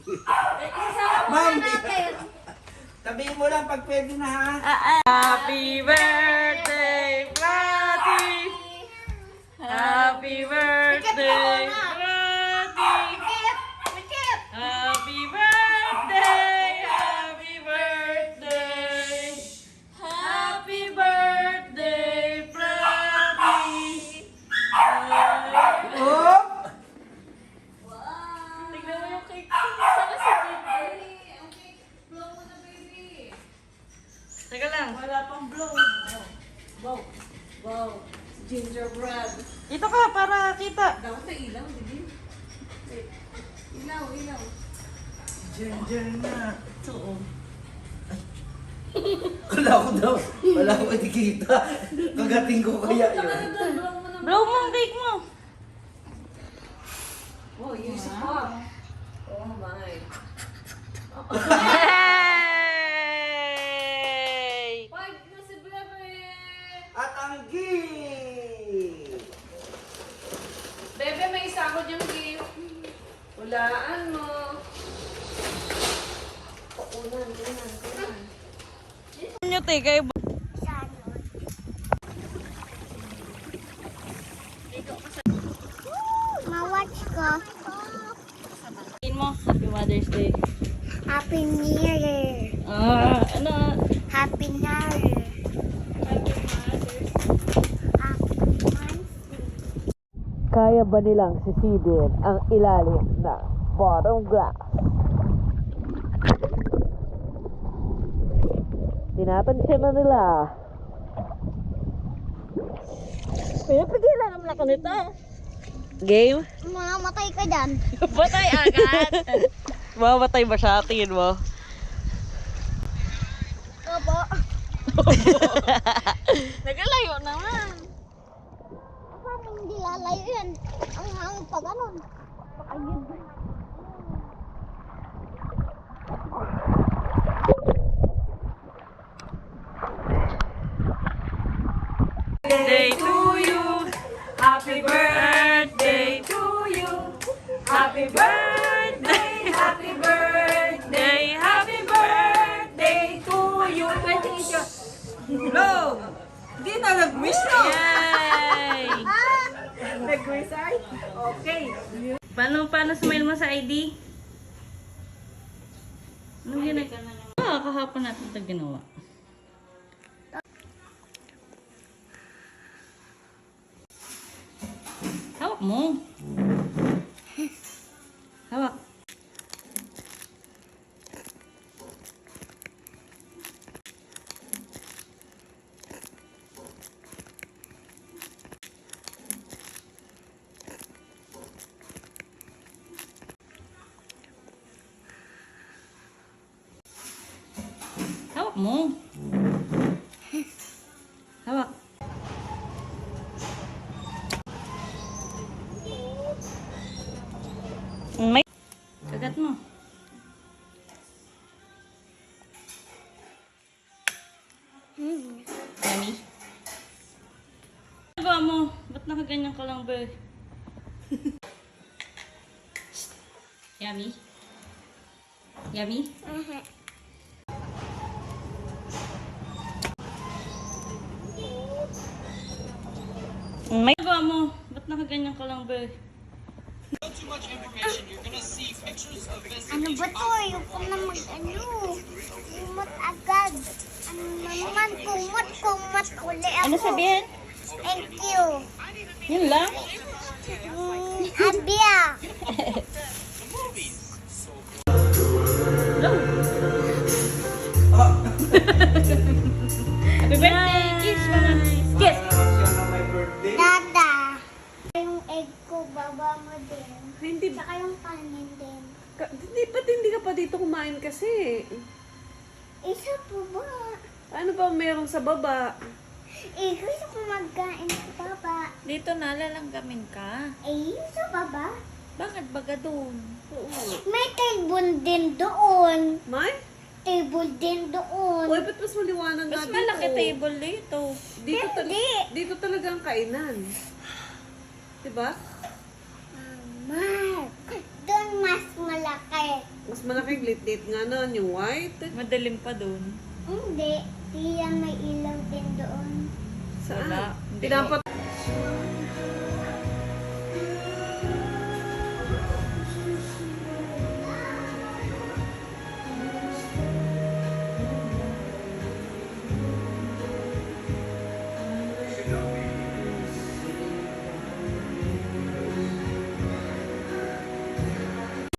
Ma'am, tabihin mo lang pag pwede na ha. Happy birthday, Brady! Happy birthday, Brady! Happy birthday! Happy birthday! Happy birthday, Brady! Oh! Tignan mo yung cake ko. Sana si baby. Blow mo na, baby. Teka lang. Wala pang blow. Wow. Wow. Gingerbread. Dito ka para kita. Dapat na ilaw, hindi? Ilaw, ilaw. Diyan na. Ito oh. Wala ko nakikita. Kagating ko kaya yun. Blow mo na. Blow mo ang cake mo. Oh, use a pop. Oh my. Hey! Five na si Bebe. At ang gift! Bebe, may isakot yung gift. Hulaan mo. Unan. Nyo te, kayo ba? Ma-watch ko. Sabihin mo, Happy Mother's Day. Happy New Year. Ano? Happy New Year. Happy Months. Kaya ba nilang sisidin ang ilalim ng bottom glass? Tinatansya na nila. Pipigilan ang laki nito. Game? Mamamatay ka dyan. Batay agad. Mamatay ba siya? Tingin mo? Opo. Nagalayo naman. Paano hindi lalayo yan? Ang hangin pa ganun. Ayun. Birthday to you. Happy birthday to you. Happy birthday, happy birthday, happy birthday to you. Blow! Hindi na nag-wish no? Yay! Nag-wish ay? Okay. Paano smile mo sa ID? Anong ginagawa? Kahapon natin ito ginawa. Hawak mo. Hawak. Hawak mo. Hawak. May kagat mo. Yummy. Ano ba mo? Ba't nakaganyan ka lang ba? Yummy? Yummy? May ba mo? Ba't nakaganyan ka lang ba? Ano ba to? Ayoko na mag-ano. Kumot agad. Ano naman? Kumot uli ako. Ano sabihin? Thank you. Yun lang? Abia. Hello? Happy birthday! Kiss mama! Kiss! Siya na may birthday. Dada. Yung egg ko, baba mo din. Hindi ba? Saka yung kanin din. Ba't hindi ka pa dito kumain kasi? Isa po ba? Ano ba meron sa baba? Gusto ko magkain sa baba. Dito na, lalanggamin ka. Sa baba? Bakit baga doon? May table din doon. May? Table din doon. Uy, ba't mas maliwanag Mas nga malaki dito? table dito. Hindi. Dito talaga ang kainan. Diba? Mama. Doon mas malaki. Mas malaking lit-lit nga nun, yung white. Madilim pa dun. Hindi. Tiyan may ilaw din doon. Saan? Wala. Hindi Dapat